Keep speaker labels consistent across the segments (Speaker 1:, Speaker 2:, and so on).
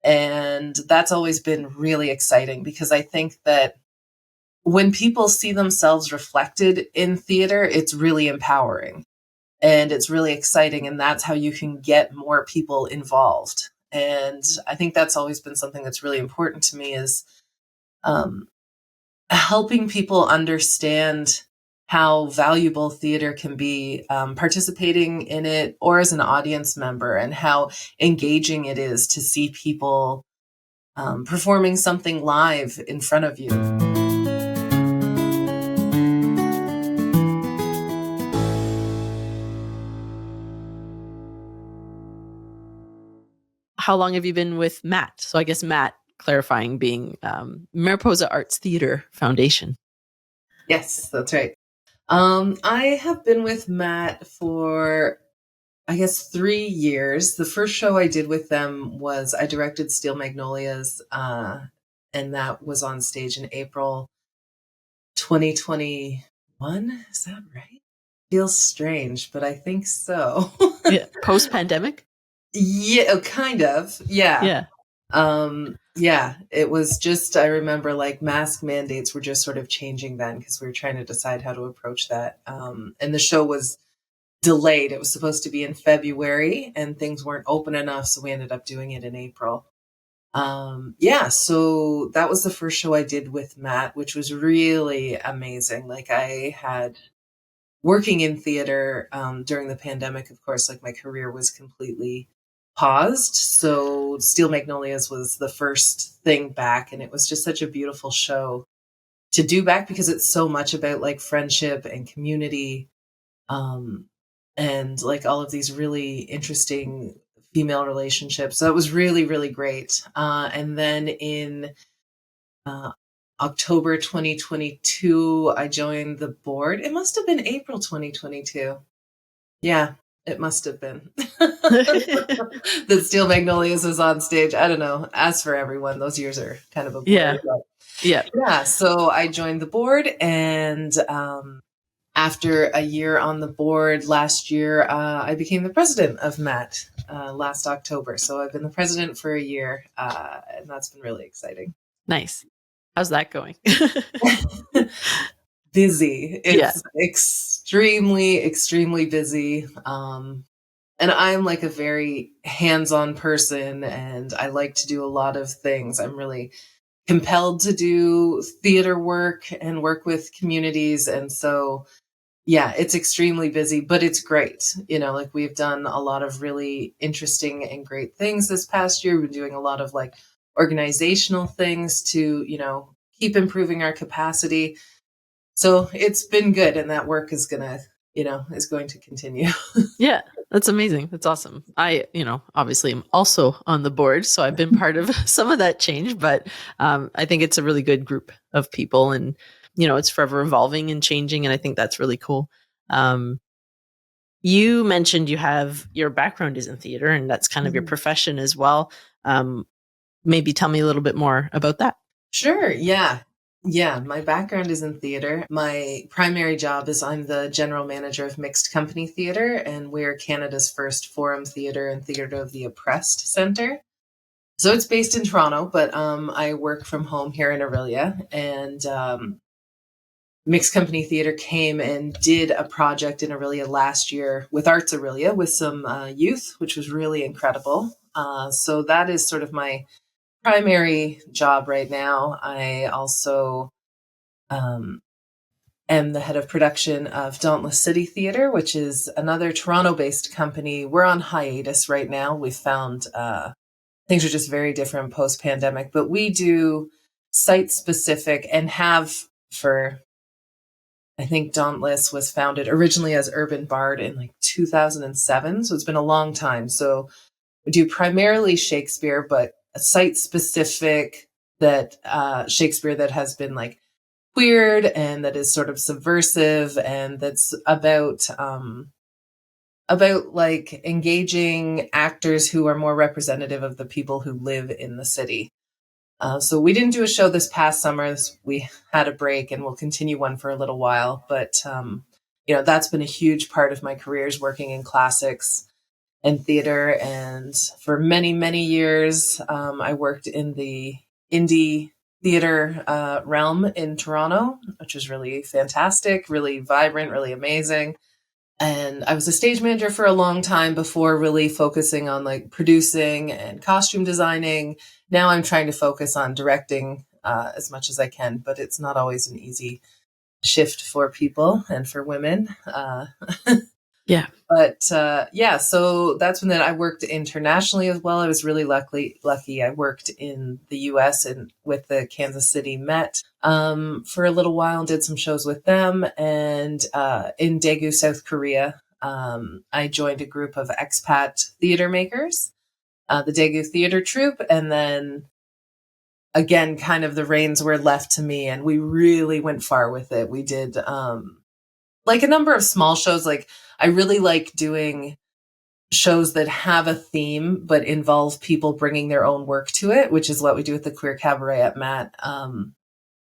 Speaker 1: And that's always been really exciting because I think that when people see themselves reflected in theater, it's really empowering and it's really exciting. And that's how you can get more people involved. And I think that's always been something that's really important to me is um, helping people understand how valuable theater can be, participating in it or as an audience member, and how engaging it is to see people performing something live in front of you.
Speaker 2: How long have you been with Matt? So I guess Matt, clarifying, being Mariposa Arts Theatre Foundation.
Speaker 1: Yes, that's right. I have been with Matt for, I guess, 3 years. The first show I did with them was I directed Steel Magnolias, and that was on stage in April 2021. Is that right? Feels strange, but I think so.
Speaker 2: Yeah, post-pandemic?
Speaker 1: Yeah, kind of. Yeah. Yeah, it was just, I remember like mask mandates were just sort of changing then because we were trying to decide how to approach that. And the show was delayed. It was supposed to be in February and things weren't open enough. So we ended up doing it in April. Yeah, so that was the first show I did with Matt, which was really amazing. Like I had working in theater during the pandemic, of course, like my career was completely paused. So Steel Magnolias was the first thing back. And it was just such a beautiful show to do back because it's so much about like friendship and community. And like all of these really interesting female relationships. So it was really, really great. And then in October 2022, I joined the board. It must have been April 2022. Yeah, it must have been. The Steel Magnolias was on stage. I don't know. As for everyone, those years are kind of a blur. Yeah. So I joined the board, and after a year on the board last year, I became the president of Matt last October. So I've been the president for a year, and that's been really exciting.
Speaker 2: Nice. How's that going?
Speaker 1: Busy. It's extremely, extremely busy. And I'm like a very hands-on person, and I like to do a lot of things. I'm really compelled to do theater work and work with communities. And so, yeah, it's extremely busy, but it's great. You know, like we've done a lot of really interesting and great things this past year. We've been doing a lot of like organizational things to, you know, keep improving our capacity. So it's been good. And that work is going to continue.
Speaker 2: Yeah, that's amazing. That's awesome. I, obviously am also on the board, so I've been part of some of that change, but I think it's a really good group of people, and, it's forever evolving and changing. And I think that's really cool. You mentioned your background is in theater, and that's kind of your profession as well. Maybe tell me a little bit more about that.
Speaker 1: Sure. Yeah. Yeah, my background is in theater. My primary job is I'm the general manager of Mixed Company Theatre, and we're Canada's first forum theatre and theatre of the oppressed centre. So it's based in Toronto, but I work from home here in Orillia. And Mixed Company Theatre came and did a project in Orillia last year with Arts Orillia with some youth, which was really incredible. So that is sort of my primary job right now. I also am the head of production of Dauntless City Theatre, which is another Toronto-based company. We're on hiatus right now. We found things are just very different post-pandemic, but we do site-specific and have for, I think Dauntless was founded originally as Urban Bard in like 2007. So it's been a long time. So we do primarily Shakespeare, but a site-specific that Shakespeare that has been like queered and that is sort of subversive, and that's about like engaging actors who are more representative of the people who live in the city. So we didn't do a show this past summer. We had a break, and we'll continue one for a little while. But that's been a huge part of my career, is working in classics and theater. And for many, many years, I worked in the indie theater realm in Toronto, which was really fantastic, really vibrant, really amazing. And I was a stage manager for a long time before really focusing on like producing and costume designing. Now I'm trying to focus on directing as much as I can, but it's not always an easy shift for people and for women.
Speaker 2: Yeah.
Speaker 1: But yeah, so that's when then I worked internationally as well. I was really lucky. I worked in the US and with the Kansas City Met for a little while and did some shows with them. And in Daegu, South Korea, I joined a group of expat theater makers, the Daegu Theater Troupe. And then again, kind of the reins were left to me and we really went far with it. We did like a number of small shows. Like I really like doing shows that have a theme but involve people bringing their own work to it, which is what we do with the Queer Cabaret at Matt.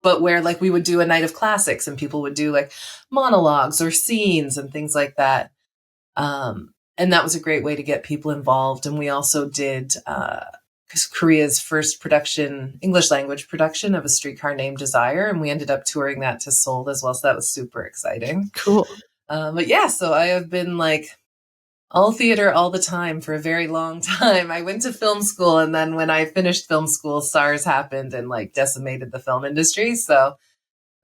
Speaker 1: But where like we would do a night of classics and people would do like monologues or scenes and things like that. And that was a great way to get people involved. And we also did Korea's first English language production of A Streetcar Named Desire. And we ended up touring that to Seoul as well. So that was super exciting.
Speaker 2: Cool.
Speaker 1: But yeah, so I have been like all theater all the time for a very long time. I went to film school, and then when I finished film school, SARS happened and like decimated the film industry. So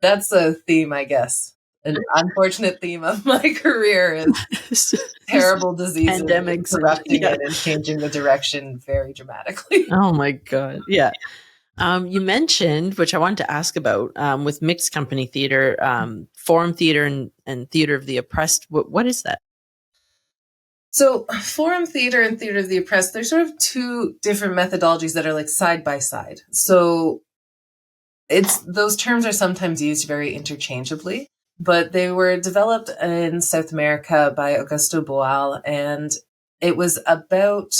Speaker 1: that's a theme, I guess. An unfortunate theme of my career is terrible diseases,
Speaker 2: pandemics,
Speaker 1: interrupting it and changing the direction very dramatically.
Speaker 2: Oh my God. Yeah. You mentioned, which I wanted to ask about, with mixed company theater, forum theater and theater of the oppressed. What is that?
Speaker 1: So forum theater and theater of the oppressed, there's sort of two different methodologies that are like side by side. So those terms are sometimes used very interchangeably, but they were developed in South America by Augusto Boal, and it was about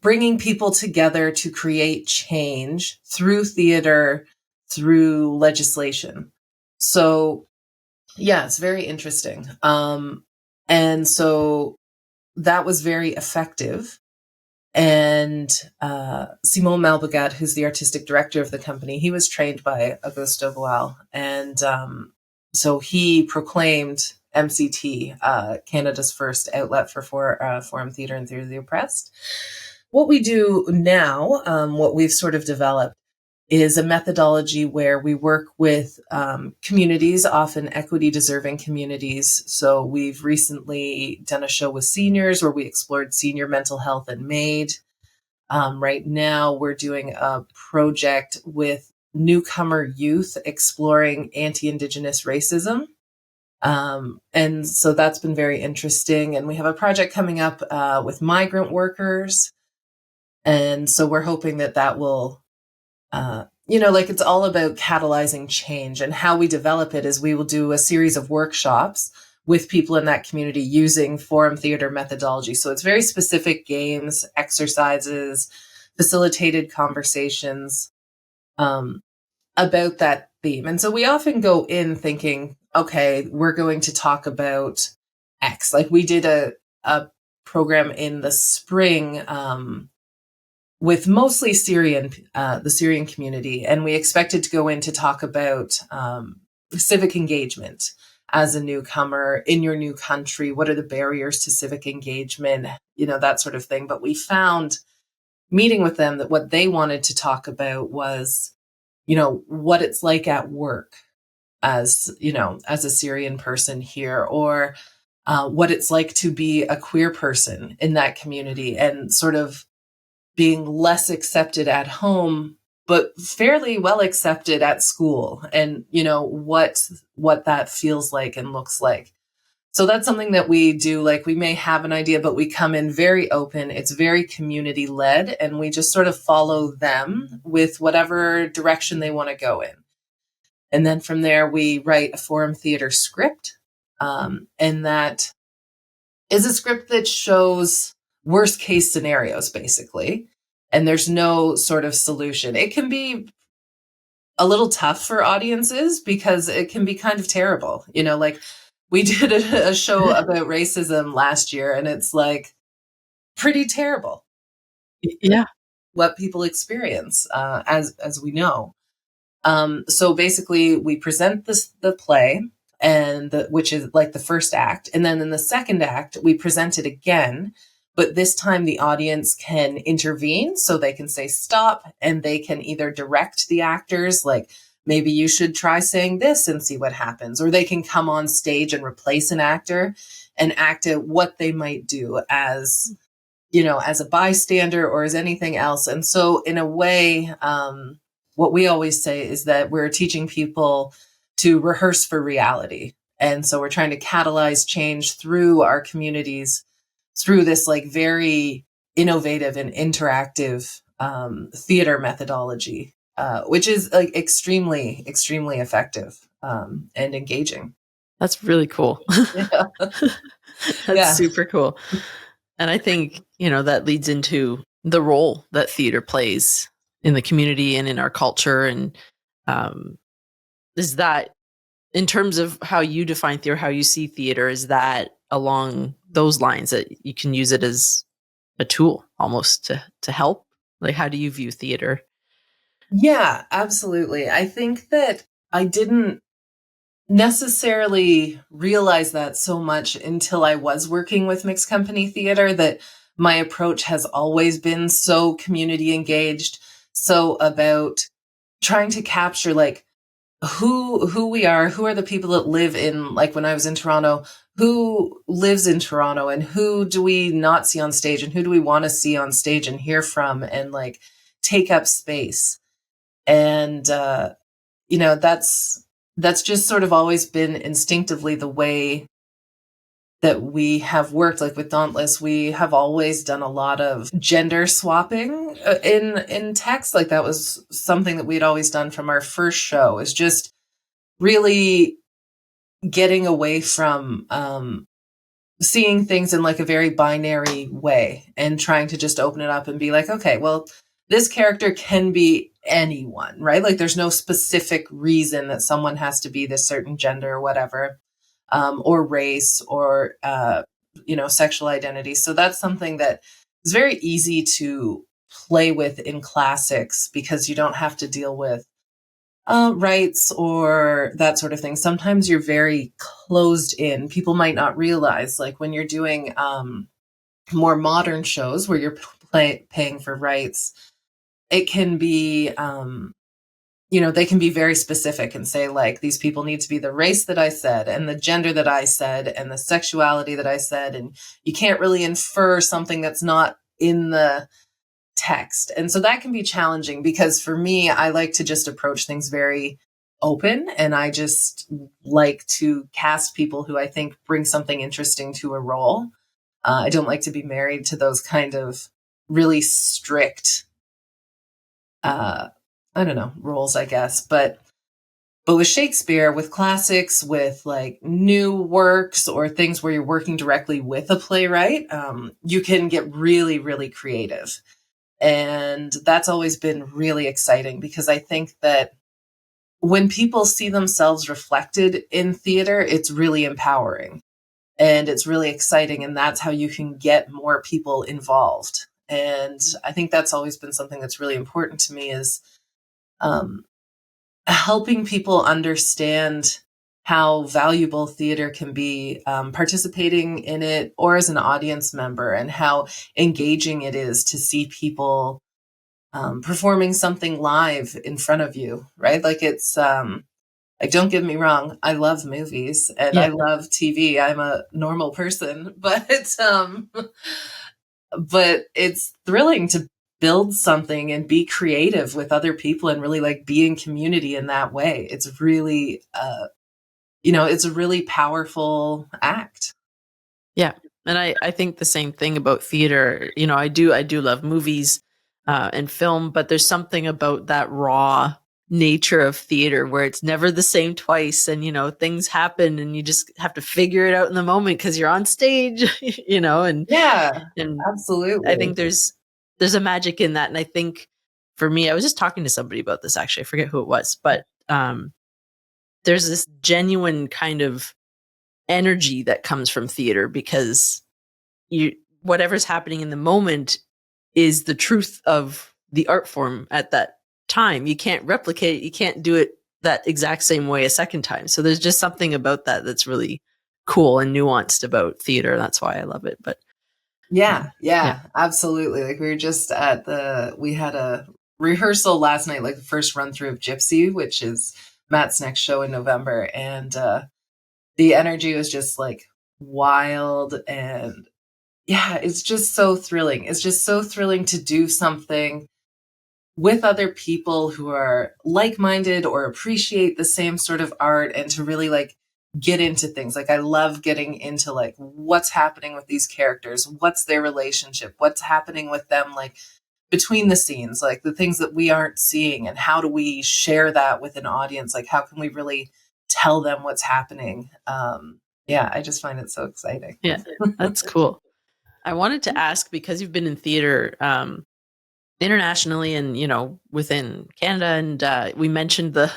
Speaker 1: bringing people together to create change through theater, through legislation. So yeah, it's very interesting. And so that was very effective. And Simon Malbagat, who's the artistic director of the company, he was trained by Augusto Boal. And so he proclaimed MCT, Canada's first outlet for forum theater and theater of the oppressed. What we do now, what we've sort of developed, is a methodology where we work with communities, often equity deserving communities. So we've recently done a show with seniors where we explored senior mental health and MAID. Right now we're doing a project with newcomer youth exploring anti-Indigenous racism. And so that's been very interesting. And we have a project coming up with migrant workers. And so we're hoping that will like it's all about catalyzing change, and how we develop it is we will do a series of workshops with people in that community using forum theater methodology. So it's very specific games, exercises, facilitated conversations about that theme. And so we often go in thinking, okay, we're going to talk about X. Like we did a program in the spring with mostly the Syrian community. And we expected to go in to talk about civic engagement as a newcomer in your new country. What are the barriers to civic engagement? That sort of thing. But we found, meeting with them, that what they wanted to talk about was, what it's like at work as a Syrian person here, or what it's like to be a queer person in that community, and sort of being less accepted at home, but fairly well accepted at school, and what that feels like and looks like. So that's something that we do. Like we may have an idea, but we come in very open. It's very community led, and we just sort of follow them with whatever direction they want to go in. And then from there, we write a forum theater script, and that is a script that shows worst case scenarios, basically. And there's no sort of solution. It can be a little tough for audiences because it can be kind of terrible. Like we did a show about racism last year, and it's like pretty terrible
Speaker 2: Yeah.
Speaker 1: what people experience, as we know. So basically, we present the play, and which is like the first act, and then in the second act, we present it again. But this time, the audience can intervene, so they can say stop, and they can either direct the actors, like maybe you should try saying this and see what happens, or they can come on stage and replace an actor and act out what they might do as, as a bystander or as anything else. And so, in a way, what we always say is that we're teaching people to rehearse for reality. And so, we're trying to catalyze change through our communities through this like very innovative and interactive theater methodology, which is like extremely, extremely effective and engaging.
Speaker 2: That's really cool.
Speaker 1: Yeah.
Speaker 2: That's
Speaker 1: Yeah.
Speaker 2: super cool. And I think, that leads into the role that theater plays in the community and in our culture. And is that, in terms of how you define theater, how you see theater, is that along those lines that you can use it as a tool almost to help? Like, how do you view theater?
Speaker 1: Yeah, absolutely. I think that I didn't necessarily realize that so much until I was working with mixed company theater, that my approach has always been so community engaged, so about trying to capture like who we are, who are the people that live in, like when I was in Toronto, who lives in Toronto, and who do we not see on stage, and who do we want to see on stage and hear from, and like take up space. And that's just sort of always been instinctively the way that we have worked. Like with Dauntless, we have always done a lot of gender swapping in text. Like that was something that we'd always done from our first show, is just really getting away from seeing things in like a very binary way and trying to just open it up and be like, okay, well, this character can be anyone, right? Like there's no specific reason that someone has to be this certain gender or whatever, or race or, sexual identity. So that's something that is very easy to play with in classics because you don't have to deal with rights or that sort of thing. Sometimes you're very closed in. People might not realize, like when you're doing more modern shows where you're paying for rights, it can be, they can be very specific and say, like, these people need to be the race that I said, and the gender that I said, and the sexuality that I said. And you can't really infer something that's not in the text. And so that can be challenging because for me, I like to just approach things very open, and I just like to cast people who I think bring something interesting to a role. I don't like to be married to those kind of really strict, I don't know, roles, I guess. But with Shakespeare, with classics, with like new works or things where you're working directly with a playwright, you can get really, really creative. And that's always been really exciting because I think that when people see themselves reflected in theater, it's really empowering and it's really exciting. And that's how you can get more people involved. And I think that's always been something that's really important to me, is helping people understand how valuable theater can be, participating in it or as an audience member, and how engaging it is to see people performing something live in front of you, right? Like it's, like, don't get me wrong, I love movies and I
Speaker 2: Yeah.
Speaker 1: love TV. I'm a normal person, but it's thrilling to build something and be creative with other people and really like be in community in that way. It's really, it's a really powerful act.
Speaker 2: Yeah. And I think the same thing about theater. I do love movies and film, but there's something about that raw nature of theater where it's never the same twice. And, things happen and you just have to figure it out in the moment because you're on stage,
Speaker 1: Yeah,
Speaker 2: and I
Speaker 1: absolutely.
Speaker 2: think there's a magic in that. And I think for me, I was just talking to somebody about this, actually. I forget who it was, but there's this genuine kind of energy that comes from theater, because whatever's happening in the moment is the truth of the art form at that time. You can't replicate it. You can't do it that exact same way a second time. So there's just something about that that's really cool and nuanced about theater. That's why I love it. But
Speaker 1: yeah, absolutely. Like we had a rehearsal last night, like the first run through of Gypsy, which is Matt's next show in November. And the energy was just like wild. And yeah, it's just so thrilling. It's just so thrilling to do something with other people who are like-minded or appreciate the same sort of art, and to really like get into things. Like I love getting into like what's happening with these characters, what's their relationship, what's happening with them, like between the scenes, like the things that we aren't seeing, and how do we share that with an audience? Like how can we really tell them what's happening? Yeah, I just find it so exciting.
Speaker 2: yeah, that's cool. I wanted to ask, because you've been in theater internationally and, within Canada, and we mentioned the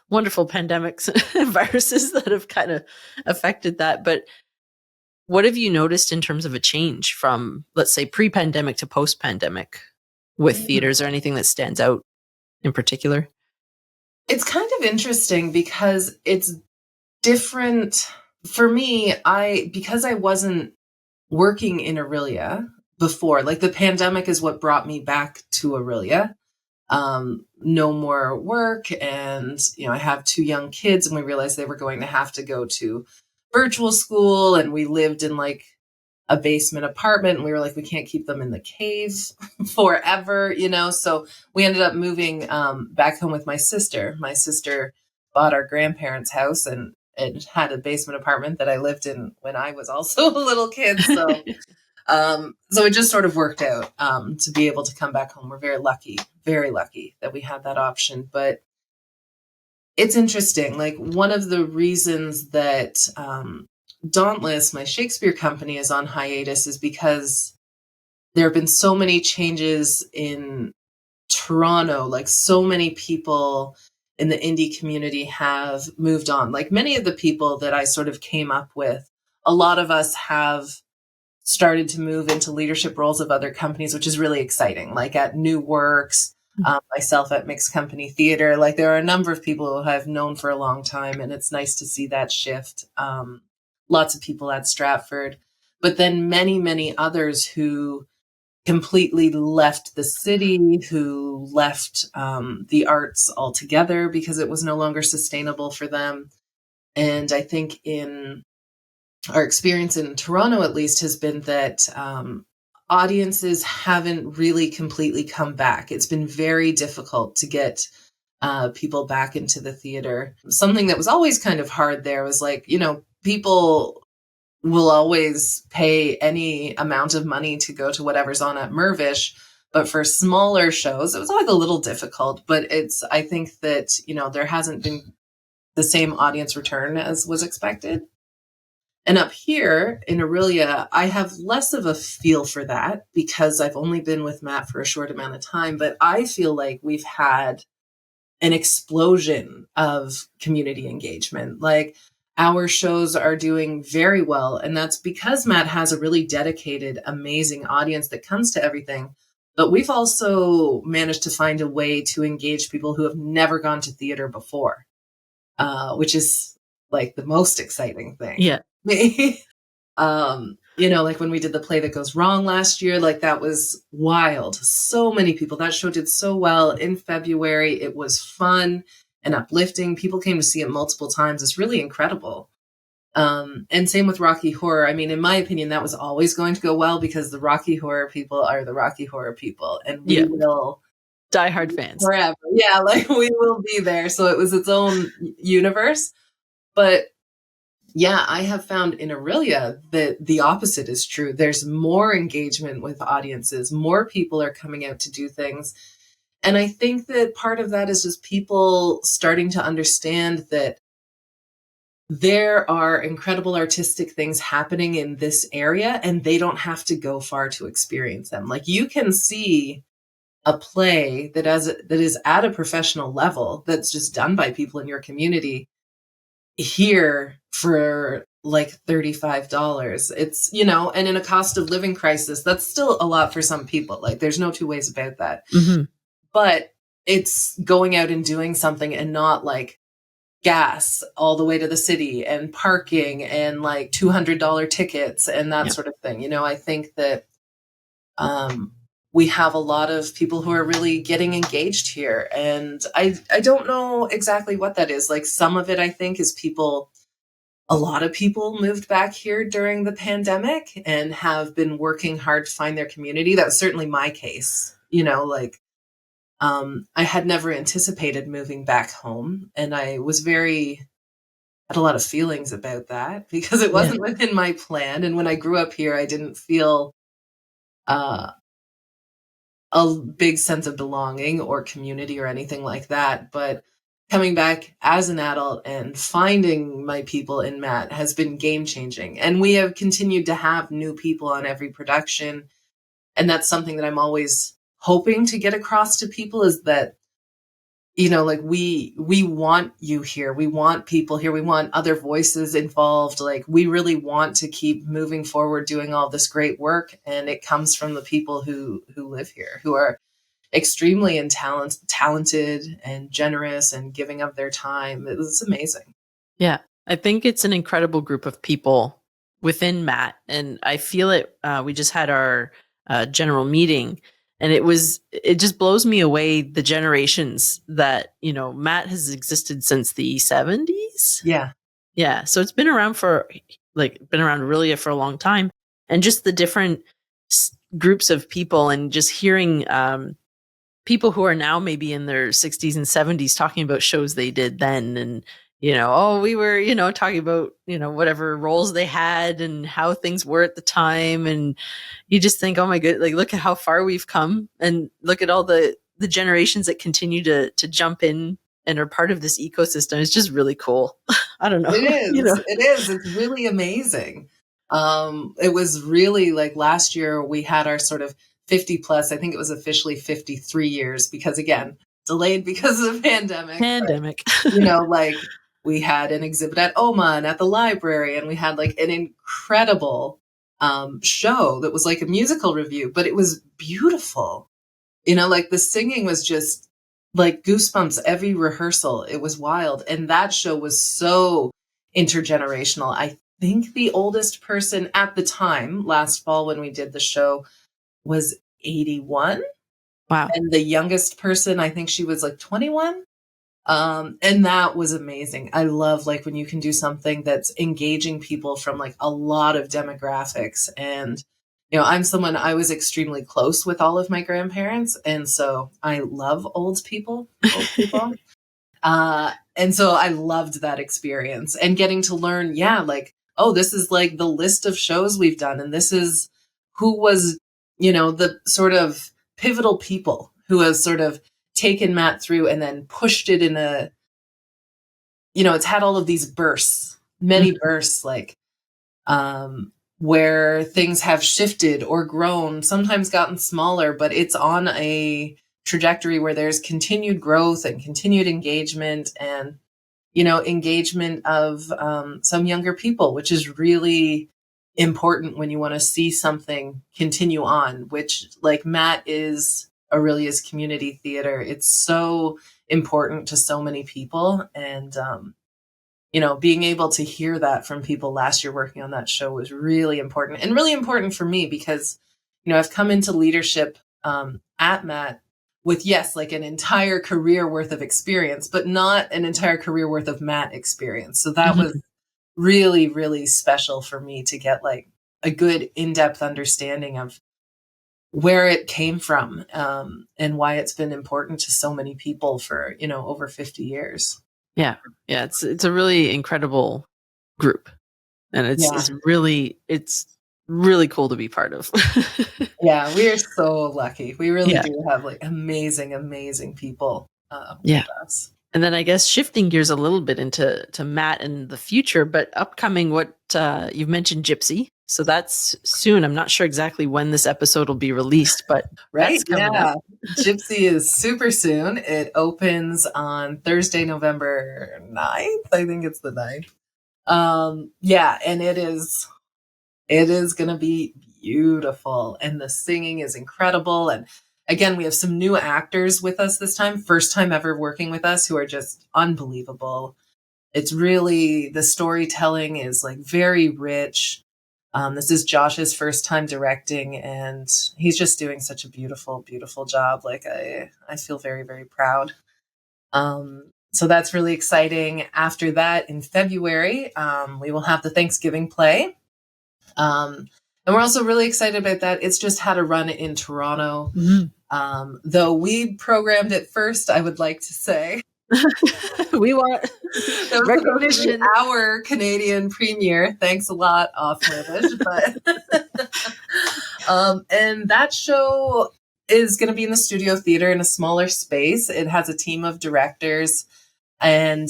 Speaker 2: wonderful pandemics and viruses that have kind of affected that. But what have you noticed in terms of a change from, let's say, pre-pandemic to post-pandemic with theaters, or anything that stands out in particular?
Speaker 1: It's kind of interesting because it's different for me. Because I wasn't working in Orillia before, like the pandemic is what brought me back to Orillia. No more work, and I have 2 young kids, and we realized they were going to have to go to virtual school, and we lived in like a basement apartment, and we were like, we can't keep them in the cave forever, so we ended up moving back home with my sister. My sister bought our grandparents' house, and it had a basement apartment that I lived in when I was also a little kid. So so it just sort of worked out to be able to come back home. We're very lucky that we had that option. But it's interesting. Like one of the reasons that Dauntless, my Shakespeare company, is on hiatus is because there have been so many changes in Toronto. Like so many people in the indie community have moved on. Like many of the people that I sort of came up with, a lot of us have started to move into leadership roles of other companies, which is really exciting. Like at New Works, myself at Mixed Company Theatre, like there are a number of people who I've known for a long time, and it's nice to see that shift. Lots of people at Stratford, but then many, many others who completely left the city, who left the arts altogether because it was no longer sustainable for them. And I think in our experience in Toronto, at least, has been that audiences haven't really completely come back. It's been very difficult to get people back into the theater. Something that was always kind of hard there was like, people will always pay any amount of money to go to whatever's on at Mirvish. But for smaller shows, it was always a little difficult. But I think that, there hasn't been the same audience return as was expected. And up here in Orillia, I have less of a feel for that because I've only been with Matt for a short amount of time. But I feel like we've had an explosion of community engagement. Like our shows are doing very well. And that's because Matt has a really dedicated, amazing audience that comes to everything. But we've also managed to find a way to engage people who have never gone to theater before, which is like the most exciting thing.
Speaker 2: Yeah.
Speaker 1: Like when we did the Play That Goes Wrong last year, like that was wild. So many people. That show did so well in February. It was fun and uplifting. People came to see it multiple times. It's really incredible. And same with Rocky Horror. I mean, in my opinion, that was always going to go well because the Rocky Horror people are the Rocky Horror people, and we will
Speaker 2: diehard fans
Speaker 1: forever. Yeah, like we will be there. So it was its own universe. But yeah, I have found in Orillia that the opposite is true. There's more engagement with audiences. More people are coming out to do things. And I think that part of that is just people starting to understand that there are incredible artistic things happening in this area, and they don't have to go far to experience them. Like you can see a play that is at a professional level that's just done by people in your community here for like $35. It's, you know, and in a cost of living crisis, that's still a lot for some people. Like there's no two ways about that.
Speaker 2: Mm-hmm.
Speaker 1: But it's going out and doing something and not like gas all the way to the city and parking and like $200 tickets and that sort of thing. You know, I think that we have a lot of people who are really getting engaged here. And I don't know exactly what that is. Like some of it, I think, is a lot of people moved back here during the pandemic and have been working hard to find their community. That was certainly my case. You know, like I had never anticipated moving back home, and I had a lot of feelings about that because it wasn't within my plan. And when I grew up here, I didn't feel uh, a big sense of belonging or community or anything like that. But coming back as an adult and finding my people in Matt has been game changing. And we have continued to have new people on every production. And that's something that I'm always hoping to get across to people, is that, you know, like we want you here. We want people here. We want other voices involved. Like we really want to keep moving forward, doing all this great work. And it comes from the people who live here, who are extremely talented and generous and giving up their time. It's amazing.
Speaker 2: Yeah. I think it's an incredible group of people within Matt. And I feel it. We just had our general meeting, and it just blows me away, the generations that, you know, Matt has existed since the 70s.
Speaker 1: Yeah.
Speaker 2: Yeah. So it's been around Orillia for a long time. And just the different groups of people, and just hearing people who are now maybe in their 60s and 70s talking about shows they did then. And, you know, oh, we were, you know, talking about, you know, whatever roles they had and how things were at the time. And you just think, oh my god, like look at how far we've come, and look at all the generations that continue to jump in and are part of this ecosystem. It's just really cool. I don't know.
Speaker 1: It is.
Speaker 2: You know?
Speaker 1: It is. It's really amazing. It was really like last year we had our sort of 50 plus. I think it was officially 53 years because, again, delayed because of the pandemic. But, you know, like we had an exhibit at OMA and at the library, and we had like an incredible show that was like a musical review, but it was beautiful. You know, like the singing was just like goosebumps every rehearsal. It was wild. And that show was so intergenerational. I think the oldest person at the time, last fall when we did the show, was 81.
Speaker 2: Wow.
Speaker 1: And the youngest person, I think she was like 21. And that was amazing. I love like when you can do something that's engaging people from like a lot of demographics. And, you know, I was extremely close with all of my grandparents. And so I love old people. And so I loved that experience and getting to learn, like, oh, this is like the list of shows we've done. And this is who was, you know, the sort of pivotal people who has sort of taken Matt through and then pushed it in a, you know, it's had all of these bursts, many bursts, like, where things have shifted or grown, sometimes gotten smaller, but it's on a trajectory where there's continued growth and continued engagement and, you know, engagement of some younger people, which is really important when you want to see something continue on, which like Matt is Aurelia's community theater. It's so important to so many people. And, you know, being able to hear that from people last year working on that show was really important, and really important for me because, you know, I've come into leadership at Matt with, yes, like an entire career worth of experience, but not an entire career worth of Matt experience. So that was really, really special for me to get like a good in-depth understanding of where it came from and why it's been important to so many people for, you know, over 50 years.
Speaker 2: Yeah. It's a really incredible group, and it's really cool to be part of.
Speaker 1: Yeah, we are so lucky. We really do have like amazing, amazing people with us.
Speaker 2: And then I guess shifting gears a little bit into Matt and the future, but upcoming, what you've mentioned Gypsy. So that's soon. I'm not sure exactly when this episode will be released, but
Speaker 1: right?
Speaker 2: Up.
Speaker 1: Gypsy is super soon. It opens on Thursday, November 9th. I think it's the 9th. Yeah, and it is going to be beautiful, and the singing is incredible. And again, we have some new actors with us this time, first time ever working with us, who are just unbelievable. It's really, the storytelling is like very rich. This is Josh's first time directing, and he's just doing such a beautiful, beautiful job. Like I feel very, very proud. So that's really exciting. After that, in February, we will have the Thanksgiving play. And we're also really excited about that. It's just had a run in Toronto. Though we programmed it first, I would like to say.
Speaker 2: We want
Speaker 1: That was
Speaker 2: recognition.
Speaker 1: our Canadian premiere. Thanks a lot, Off Mirvish. But and that show is going to be in the Studio Theater in a smaller space. It has a team of directors, and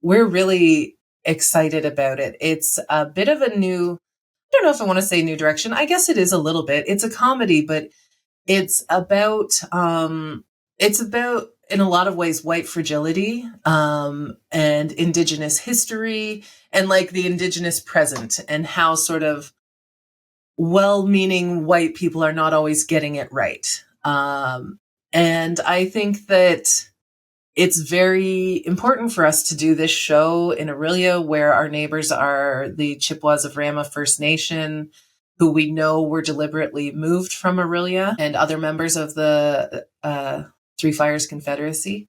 Speaker 1: we're really excited about it. It's a bit of a new, I don't know if I want to say new direction. I guess it is a little bit. It's a comedy, but it's about in a lot of ways white fragility, and Indigenous history, and like the Indigenous present, and how sort of well-meaning white people are not always getting it right. And I think that it's very important for us to do this show in Orillia, where our neighbors are the Chippewas of Rama First Nation, who we know were deliberately moved from Orillia, and other members of the Three Fires Confederacy.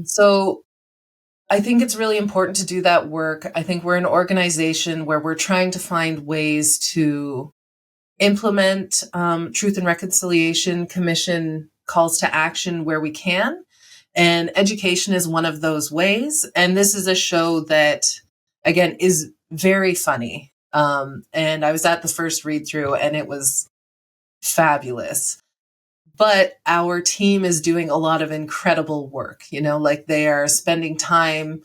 Speaker 1: So I think it's really important to do that work. I think we're an organization where we're trying to find ways to implement Truth and Reconciliation Commission calls to action where we can. And education is one of those ways. And this is a show that, again, is very funny. And I was at the first read through, and it was fabulous. But our team is doing a lot of incredible work, like they are spending time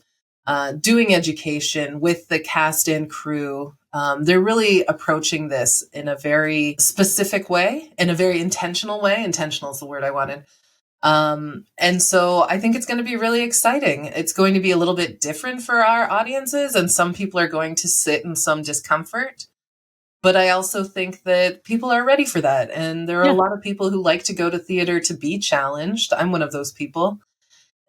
Speaker 1: doing education with the cast and crew. They're really approaching this in a very specific way, in a very intentional way. Intentional is the word I wanted. And so I think it's going to be really exciting. It's going to be a little bit different for our audiences, and some people are going to sit in some discomfort. But I also think that people are ready for that. And there are a lot of people who like to go to theater to be challenged. I'm one of those people.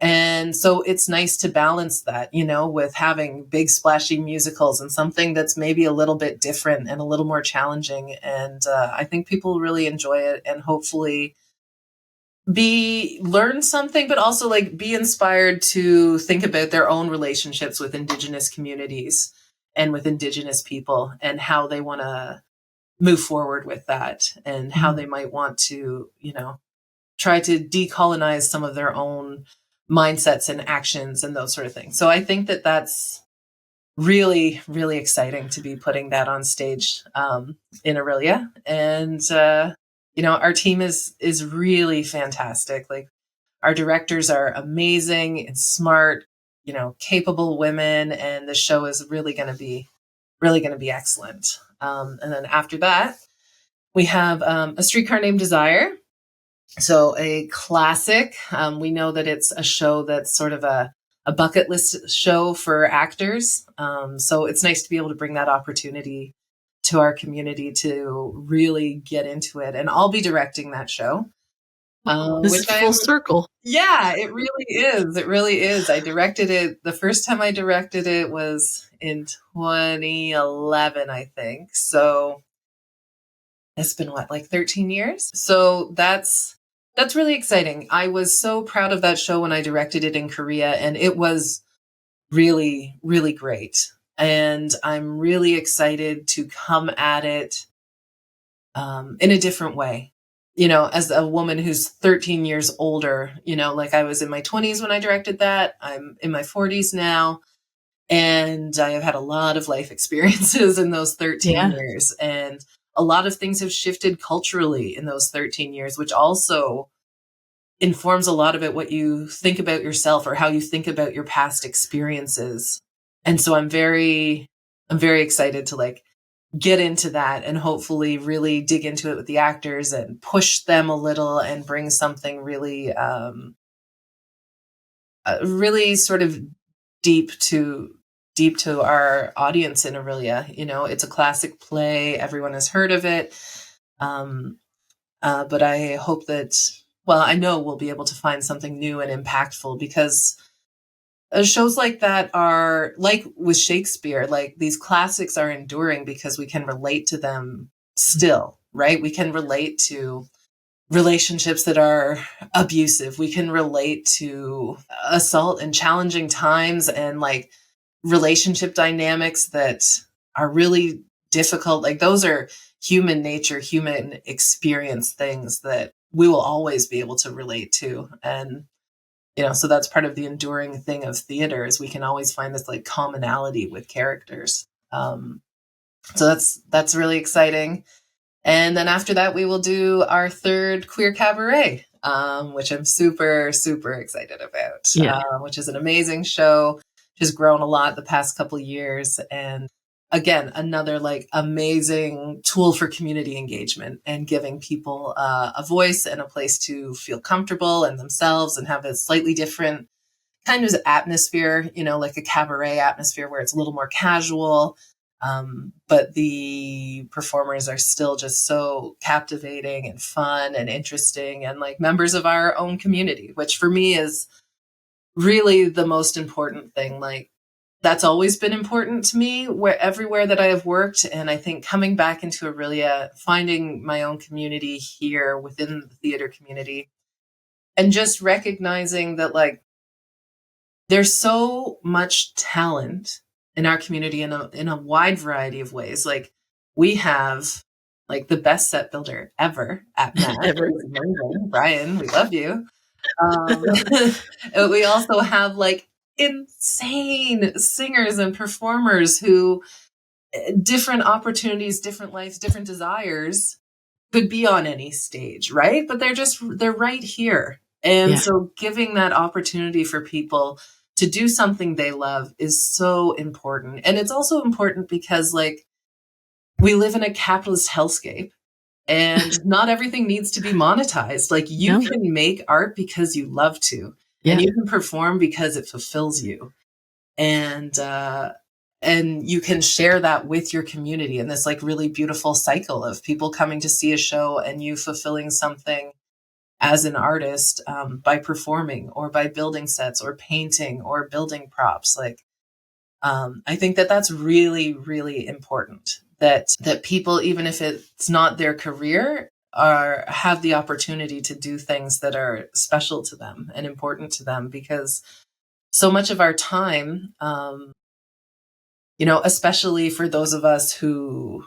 Speaker 1: And so it's nice to balance that, with having big splashy musicals and something that's maybe a little bit different and a little more challenging. And I think people really enjoy it, and hopefully learn something, but also like be inspired to think about their own relationships with Indigenous communities and with Indigenous people, and how they want to move forward with that, and how they might want to, try to decolonize some of their own mindsets and actions and those sort of things. So I think that that's really, really exciting to be putting that on stage in Orillia. And, our team is really fantastic. Like, our directors are amazing and smart, capable women, and the show is really going to be excellent. And then after that, we have A Streetcar Named Desire. So a classic. We know that it's a show that's sort of a bucket list show for actors. So it's nice to be able to bring that opportunity to our community to really get into it. And I'll be directing that show.
Speaker 2: This is full circle.
Speaker 1: Yeah, it really is. It really is. I directed it. The first time I directed it was in 2011, I think. So it's been like 13 years. So that's really exciting. I was so proud of that show when I directed it in Korea, and it was really, really great. And I'm really excited to come at it in a different way. As a woman who's 13 years older, like I was in my 20s when I directed that. I'm in my 40s now, and I have had a lot of life experiences in those 13 years. And a lot of things have shifted culturally in those 13 years, which also informs a lot of it, what you think about yourself or how you think about your past experiences. And so I'm very excited to get into that, and hopefully really dig into it with the actors and push them a little, and bring something really, really sort of deep to deep to our audience in Orillia. You know, it's a classic play. Everyone has heard of it. But I hope that, well, I know we'll be able to find something new and impactful, because shows like that are like with Shakespeare, like these classics are enduring because we can relate to them still, right? We can relate to relationships that are abusive. We can relate to assault and challenging times, and like relationship dynamics that are really difficult. Like those are human nature, human experience things that we will always be able to relate to. And, you know, so that's part of the enduring thing of theater, is we can always find this like commonality with characters. So that's really exciting. And then after that, we will do our third queer cabaret, which I'm super, super excited about, which is an amazing show, which has grown a lot the past couple of years. And again, another like amazing tool for community engagement and giving people a voice and a place to feel comfortable in themselves and have a slightly different kind of atmosphere, you know, like a cabaret atmosphere where it's a little more casual. But the performers are still just so captivating and fun and interesting, and like members of our own community, which for me is really the most important thing. Like that's always been important to me everywhere that I have worked. And I think coming back into Orillia, finding my own community here within the theater community, and just recognizing that like there's so much talent in our community in a wide variety of ways. Like we have like the best set builder ever at Matt.
Speaker 2: Ever.
Speaker 1: Brian, we love you. We also have like insane singers and performers who different opportunities, different lives, different desires could be on any stage, right? But they're right here. And so giving that opportunity for people to do something they love is so important. And it's also important because like we live in a capitalist hellscape, and not everything needs to be monetized. Like you can make art because you love to, and you can perform because it fulfills you. And you can share that with your community in this like really beautiful cycle of people coming to see a show and you fulfilling something as an artist, by performing or by building sets or painting or building props. Like, I think that that's really, really important, that people, even if it's not their career, have the opportunity to do things that are special to them and important to them, because so much of our time, you know, especially for those of us who,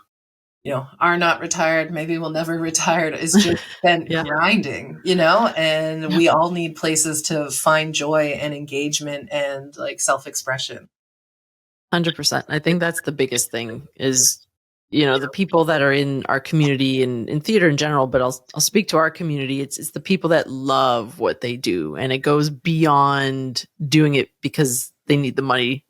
Speaker 1: you know, are not retired, maybe will never retire, is just spent grinding, you know, and we all need places to find joy and engagement and like self-expression.
Speaker 2: 100%. I think that's the biggest thing is, you know, the people that are in our community and in theater in general, but I'll speak to our community. It's the people that love what they do, and it goes beyond doing it because they need the money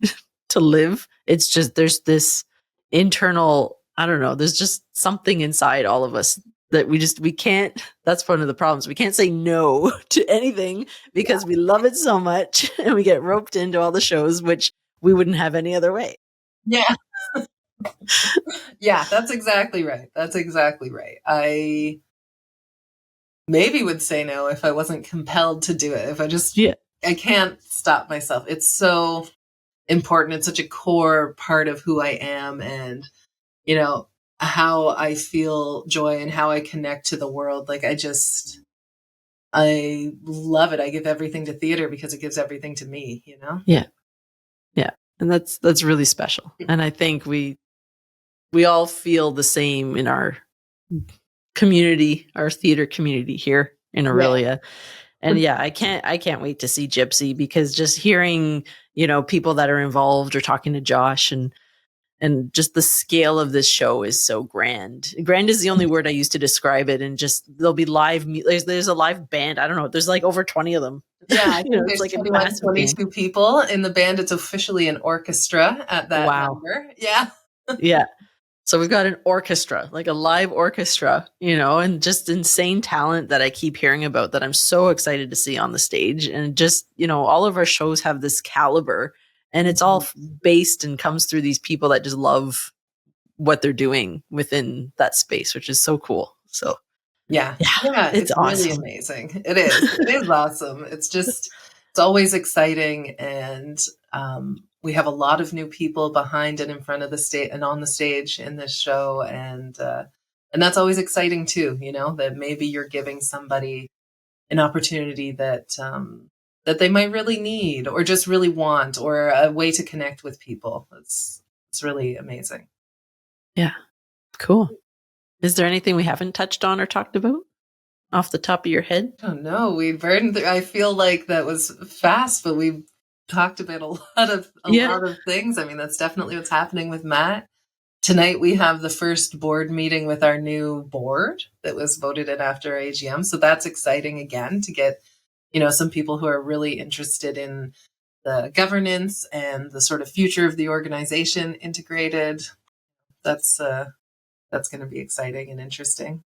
Speaker 2: to live. It's just, there's this internal, I don't know, there's just something inside all of us that we can't, that's one of the problems. We can't say no to anything because we love it so much, and we get roped into all the shows, which we wouldn't have any other way.
Speaker 1: Yeah. Yeah, that's exactly right. That's exactly right. I maybe would say no if I wasn't compelled to do it. If I just, I can't stop myself. It's so important. It's such a core part of who I am, and, you know, how I feel joy and how I connect to the world. Like I love it. I give everything to theater because it gives everything to me, you know?
Speaker 2: Yeah. Yeah. And that's really special. And I think we all feel the same in our community, our theater community here in Orillia. And I can't wait to see Gypsy, because just hearing, you know, people that are involved or talking to Josh, and just the scale of this show is so grand. Grand is the only word I use to describe it. And just, there'll be live, there's a live band. I don't know. There's like over 20 of them.
Speaker 1: Yeah, I think there's like 22 people in the band. It's officially an orchestra at that number. Yeah.
Speaker 2: Yeah. So we've got an orchestra, like a live orchestra, you know, and just insane talent that I keep hearing about that I'm so excited to see on the stage. And just, you know, all of our shows have this caliber, And it's all based and comes through these people that just love what they're doing within that space, which is so cool. So
Speaker 1: yeah,
Speaker 2: it's
Speaker 1: it's really
Speaker 2: awesome.
Speaker 1: amazing. It is awesome. It's always exciting, and we have a lot of new people behind and in front of the stage and on the stage in this show, and that's always exciting too. That maybe you're giving somebody an opportunity that they might really need, or just really want, or a way to connect with people. It's really amazing.
Speaker 2: Yeah, cool. Is there anything we haven't touched on or talked about off the top of your head?
Speaker 1: I don't know. We burned through, I feel like that was fast, but we talked about a
Speaker 2: Yeah.
Speaker 1: lot of things. I mean, that's definitely what's happening with Matt. Tonight we have the first board meeting with our new board that was voted in after AGM. So that's exciting again to get, some people who are really interested in the governance and the sort of future of the organization integrated. That's going to be exciting and interesting.